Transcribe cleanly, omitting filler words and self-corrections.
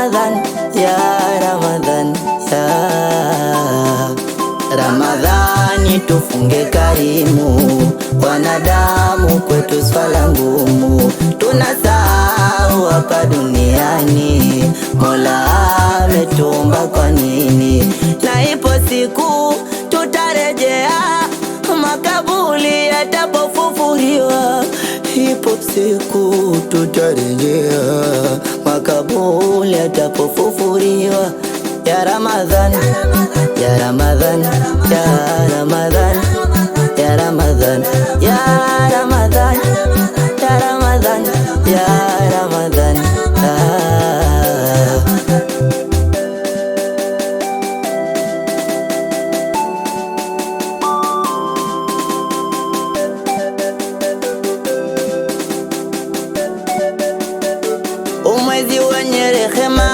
Ramadhan, ya Ramadhan, ya Ramadhani, tufunge karimu, wanadamu kwetu swala ngumu, tunasahau hapa duniani, Mola ametuumba kwa nini? Na ipo siku tutarejea, makaburi yatapofufuliwa. Ipo siku tutarejea, makaburi yatapofufuliwa. Ya Ramadhan, ya Ramadhan, ya Ramadhan, ya Ramadhan, ya Ramadhan, ya Ramadhan, ya Ramadhan. Umwezi wenye rehema,